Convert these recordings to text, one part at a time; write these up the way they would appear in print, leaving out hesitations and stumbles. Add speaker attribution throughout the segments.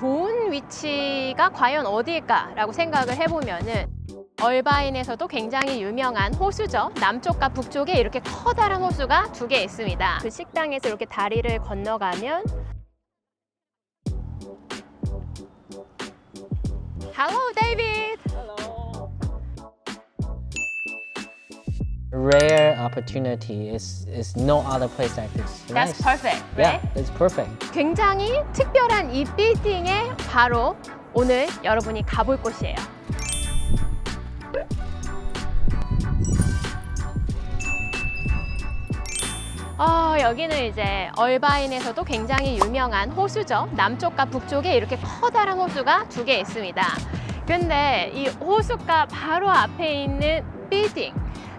Speaker 1: 좋은 위치가 과연 어디일까라고 생각을 해보면은 얼바인에서도 굉장히 유명한 호수죠. 남쪽과 북쪽에 이렇게 커다란 호수가 두 개 있습니다. 그 식당에서 이렇게 다리를 건너가면 Hello, David.
Speaker 2: Rare opportunity is no other place like this.
Speaker 1: That's
Speaker 2: Nice.
Speaker 1: perfect,
Speaker 2: Yeah,
Speaker 1: right?
Speaker 2: it's perfect.
Speaker 1: 굉장히 특별한 이 빌딩에 바로 오늘 여러분이 가볼 곳이에요. 여기는 이제 얼바인에서도 굉장히 유명한 호수죠. 남쪽과 북쪽에 이렇게 커다란 호수가 두 개 있습니다. 근데 이 호수가 바로 앞에 있는 빌딩,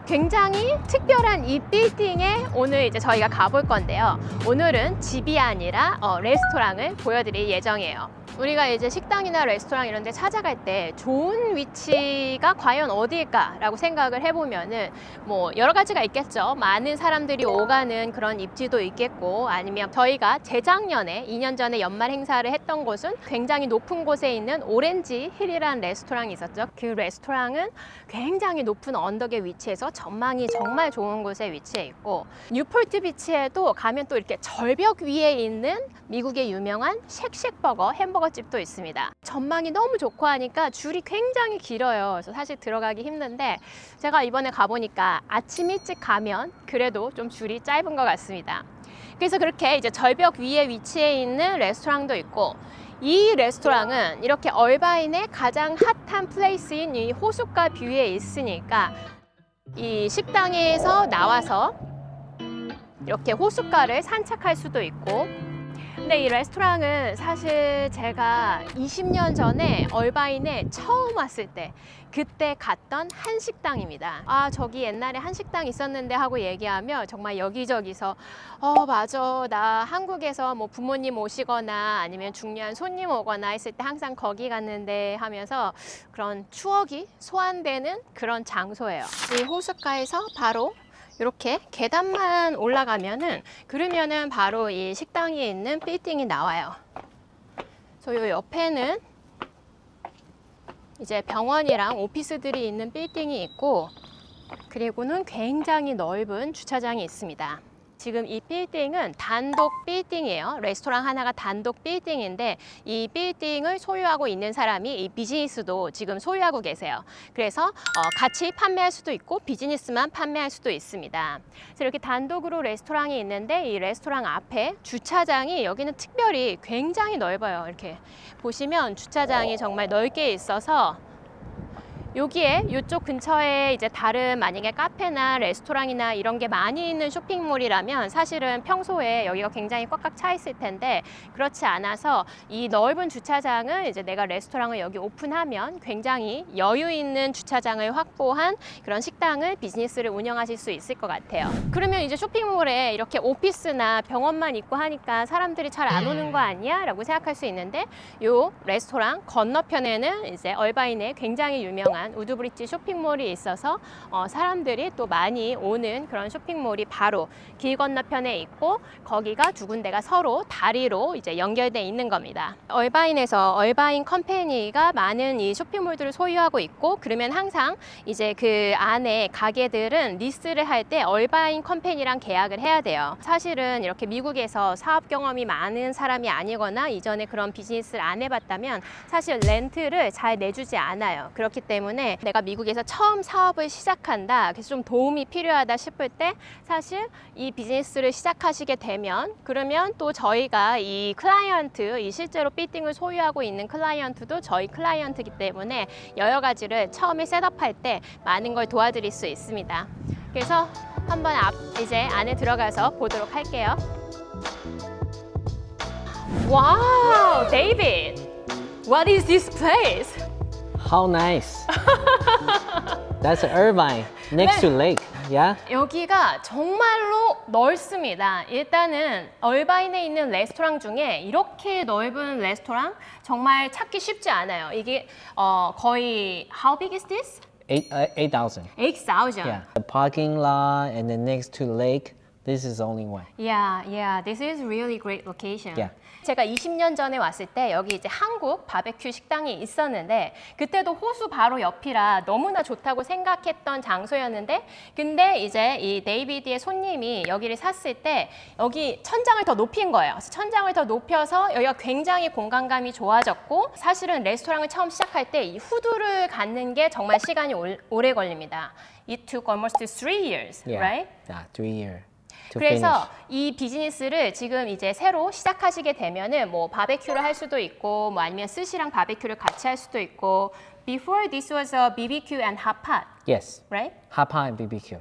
Speaker 1: 굉장히 특별한 이 빌딩에 오늘 이제 저희가 가볼 건데요. 오늘은 집이 아니라 레스토랑을 보여드릴 예정이에요. 우리가 이제 식당이나 레스토랑 이런 데 찾아갈 때 좋은 위치가 과연 어디일까라고 생각을 해보면은 뭐 여러 가지가 있겠죠. 많은 사람들이 오가는 그런 입지도 있겠고, 아니면 저희가 재작년에 2년 전에 연말 행사를 했던 곳은 굉장히 높은 곳에 있는 오렌지 힐이라는 레스토랑이 있었죠. 그 레스토랑은 굉장히 높은 언덕에 위치해서 전망이 정말 좋은 곳에 위치해 있고, 뉴폴트 비치에도 가면 또 이렇게 절벽 위에 있는 미국의 유명한 쉑쉑버거 햄버거 집도 있습니다. 전망이 너무 좋고 하니까 줄이 굉장히 길어요. 그래서 사실 들어가기 힘든데 제가 이번에 가보니까 아침 일찍 가면 그래도 좀 줄이 짧은 것 같습니다. 그래서 그렇게 이제 절벽 위에 위치해 있는 레스토랑도 있고, 이 레스토랑은 이렇게 얼바인의 가장 핫한 플레이스인 이 호숫가 뷰에 있으니까 이 식당에서 나와서 이렇게 호숫가를 산책할 수도 있고, 근데 이 레스토랑은 사실 제가 20년 전에 얼바인에 처음 왔을 때 그때 갔던 한식당입니다. 저기 옛날에 한식당 있었는데 하고 얘기하면 정말 여기저기서 맞아, 나 한국에서 뭐 부모님 오시거나 아니면 중요한 손님 오거나 했을 때 항상 거기 갔는데 하면서 그런 추억이 소환되는 그런 장소예요. 이 호숫가에서 바로 이렇게 계단만 올라가면은, 그러면은 바로 이 식당이 있는 빌딩이 나와요. 그래서 이 옆에는 이제 병원이랑 오피스들이 있는 빌딩이 있고, 그리고는 굉장히 넓은 주차장이 있습니다. 지금 이 빌딩은 단독 빌딩이에요. 레스토랑 하나가 단독 빌딩인데 이 빌딩을 소유하고 있는 사람이 이 비즈니스도 지금 소유하고 계세요. 그래서 같이 판매할 수도 있고 비즈니스만 판매할 수도 있습니다. 그래서 이렇게 단독으로 레스토랑이 있는데 이 레스토랑 앞에 주차장이 여기는 특별히 굉장히 넓어요. 이렇게 보시면 주차장이 정말 넓게 있어서 여기에 이쪽 근처에 이제 다른 만약에 카페나 레스토랑이나 이런 게 많이 있는 쇼핑몰이라면 사실은 평소에 여기가 굉장히 꽉꽉 차 있을 텐데, 그렇지 않아서 이 넓은 주차장을 이제 내가 레스토랑을 여기 오픈하면 굉장히 여유 있는 주차장을 확보한 그런 식당을 비즈니스를 운영하실 수 있을 것 같아요. 그러면 이제 쇼핑몰에 이렇게 오피스나 병원만 있고 하니까 사람들이 잘 안 오는 거 아니야? 라고 생각할 수 있는데, 요 레스토랑 건너편에는 이제 얼바인에 굉장히 유명한 우드브리지 쇼핑몰이 있어서 사람들이 또 많이 오는 그런 쇼핑몰이 바로 길 건너편에 있고, 거기가 두 군데가 서로 다리로 이제 연결돼 있는 겁니다. 얼바인에서 얼바인 컴퍼니가 많은 이 쇼핑몰들을 소유하고 있고, 그러면 항상 이제 그 안에 가게들은 리스를 할 때 얼바인 컴퍼니랑 계약을 해야 돼요. 사실은 이렇게 미국에서 사업 경험이 많은 사람이 아니거나 이전에 그런 비즈니스를 안 해봤다면 사실 렌트를 잘 내주지 않아요. 그렇기 때문에 내가 미국에서 처음 사업을 시작한다, 그래서 좀 도움이 필요하다 싶을 때 사실 이 비즈니스를 시작하시게 되면, 그러면 또 저희가 이 클라이언트, 이 실제로 빌딩을 소유하고 있는 클라이언트도 저희 클라이언트이기 때문에 여러 가지를 처음에 셋업할 때 많은 걸 도와드릴 수 있습니다. 그래서 한번 이제 안에 들어가서 보도록 할게요. 와우, 데이비드! What is this place?
Speaker 2: How nice. That's Irvine, next to lake. Yeah?
Speaker 1: 여기가 정말로 넓습니다. 일단은 얼바인에 있는 레스토랑 중에 이렇게 넓은 레스토랑 정말 찾기 쉽지 않아요. 이게 거의 How big is this?
Speaker 2: 8,000.
Speaker 1: 8,000.
Speaker 2: Yeah. The parking lot and then next to lake. This is only one.
Speaker 1: Yeah, this is really great location.
Speaker 2: Yeah.
Speaker 1: 제가 20년 전에 왔을 때 여기 이제 한국 바베큐 식당이 있었는데 그때도 호수 바로 옆이라 너무나 좋다고 생각했던 장소였는데 근데 이제 이 데이비드의 손님이 여기를 샀을 때 여기 천장을 더 높인 거예요. 그래서 천장을 더 높여서 여기가 굉장히 공간감이 좋아졌고 사실은 레스토랑을 처음 시작할 때 이 후드를 갖는 게 정말 시간이 오래 걸립니다. It took almost 3 years,
Speaker 2: Yeah.
Speaker 1: right?
Speaker 2: Yeah, 3 years to
Speaker 1: 그래서
Speaker 2: finish.
Speaker 1: 이 비즈니스를 지금 이제 새로 시작하시게 되면은 뭐 바베큐를 할 수도 있고 뭐 아니면 스시랑 바베큐를 같이 할 수도 있고 Before this was a BBQ and hot pot,
Speaker 2: Yes.
Speaker 1: right?
Speaker 2: Hot pot and BBQ.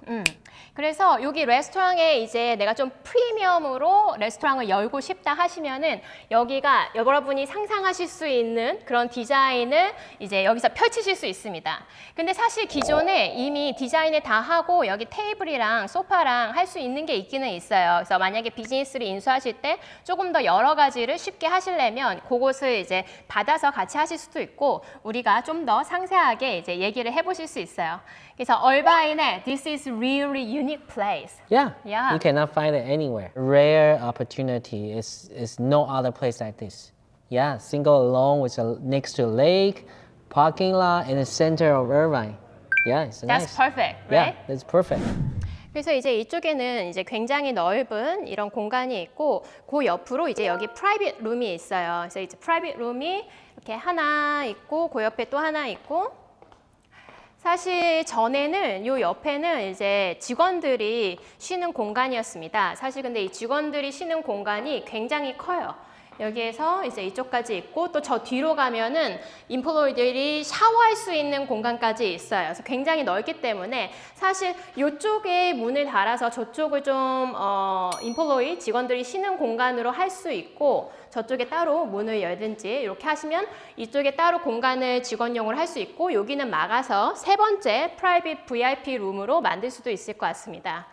Speaker 1: 그래서 여기 레스토랑에 이제 내가 좀 프리미엄으로 레스토랑을 열고 싶다 하시면은 여기가 여러분이 상상하실 수 있는 그런 디자인을 이제 여기서 펼치실 수 있습니다. 근데 사실 기존에 이미 디자인을 다 하고 여기 테이블이랑 소파랑 할 수 있는 게 있기는 있어요. 그래서 만약에 비즈니스를 인수하실 때 조금 더 여러 가지를 쉽게 하시려면 그곳을 이제 받아서 같이 하실 수도 있고 우리가 좀 더 상세하게 이제 얘기를 해보실 수 있어요. 그래서 얼바인의 This is really unique place.
Speaker 2: Yeah.
Speaker 1: Yeah.
Speaker 2: You cannot find it anywhere. Rare opportunity. Is no other place like this. Yeah, single alone with next to a lake, parking lot in the center of Irvine. Yeah, it's
Speaker 1: That's
Speaker 2: nice.
Speaker 1: perfect,
Speaker 2: Yeah,
Speaker 1: right?
Speaker 2: that's perfect.
Speaker 1: 그래서 이제 이쪽에는 이제 굉장히 넓은 이런 공간이 있고 그 옆으로 이제 여기 프라이빗 룸이 있어요. 그래서 이제 프라이빗 룸이 이렇게 하나 있고 그 옆에 또 하나 있고 사실 전에는 요 옆에는 이제 직원들이 쉬는 공간이었습니다. 사실 근데 이 직원들이 쉬는 공간이 굉장히 커요. 여기에서 이제 이쪽까지 있고 또 저 뒤로 가면은 임플로이들이 샤워할 수 있는 공간까지 있어요. 그래서 굉장히 넓기 때문에 사실 이쪽에 문을 달아서 저쪽을 좀 임플로이 직원들이 쉬는 공간으로 할 수 있고 저쪽에 따로 문을 열든지 이렇게 하시면 이쪽에 따로 공간을 직원용으로 할 수 있고 여기는 막아서 세 번째 프라이빗 VIP 룸으로 만들 수도 있을 것 같습니다.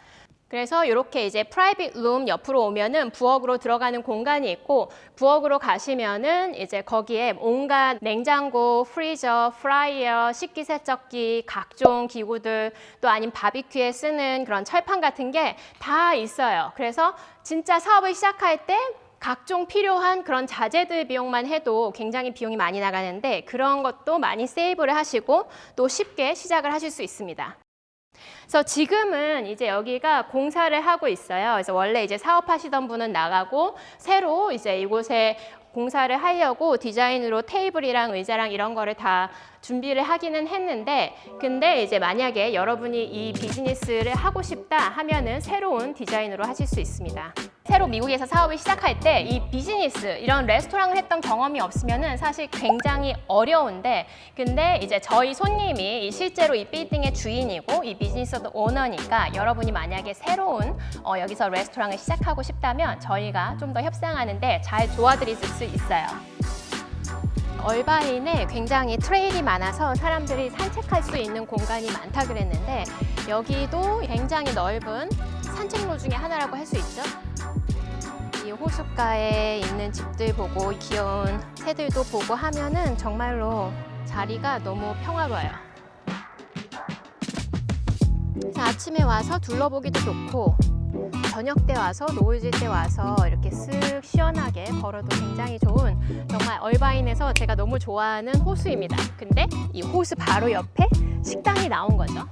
Speaker 1: 그래서 이렇게 이제 프라이빗 룸 옆으로 오면은 부엌으로 들어가는 공간이 있고 부엌으로 가시면은 이제 거기에 온갖 냉장고, 프리저, 프라이어, 식기세척기, 각종 기구들 또 아니면 바비큐에 쓰는 그런 철판 같은 게 다 있어요. 그래서 진짜 사업을 시작할 때 각종 필요한 그런 자재들 비용만 해도 굉장히 비용이 많이 나가는데 그런 것도 많이 세이브를 하시고 또 쉽게 시작을 하실 수 있습니다. 그래서 지금은 이제 여기가 공사를 하고 있어요. 그래서 원래 이제 사업하시던 분은 나가고 새로 이제 이곳에 공사를 하려고 디자인으로 테이블이랑 의자랑 이런 거를 다 준비를 하기는 했는데 근데 이제 만약에 여러분이 이 비즈니스를 하고 싶다 하면은 새로운 디자인으로 하실 수 있습니다. 새로 미국에서 사업을 시작할 때 이 비즈니스 이런 레스토랑을 했던 경험이 없으면은 사실 굉장히 어려운데 근데 이제 저희 손님이 실제로 이 빌딩의 주인이고 이 비즈니스도 오너니까 여러분이 만약에 새로운 여기서 레스토랑을 시작하고 싶다면 저희가 좀 더 협상하는데 잘 도와드릴 수 있어요. 얼바인에 굉장히 트레일이 많아서 사람들이 산책할 수 있는 공간이 많다 그랬는데 여기도 굉장히 넓은 산책로 중에 하나라고 할 수 있죠. 이 호숫가에 있는 집들 보고 귀여운 새들도 보고 하면은 정말로 자리가 너무 평화로워요. 그래서 아침에 와서 둘러보기도 좋고 저녁 때 와서 노을질 때 와서 이렇게 쓱 시원하게 걸어도 굉장히 좋은 정말 얼바인에서 제가 너무 좋아하는 호수입니다. 근데 이 호수 바로 옆에 식당이 나온 거죠.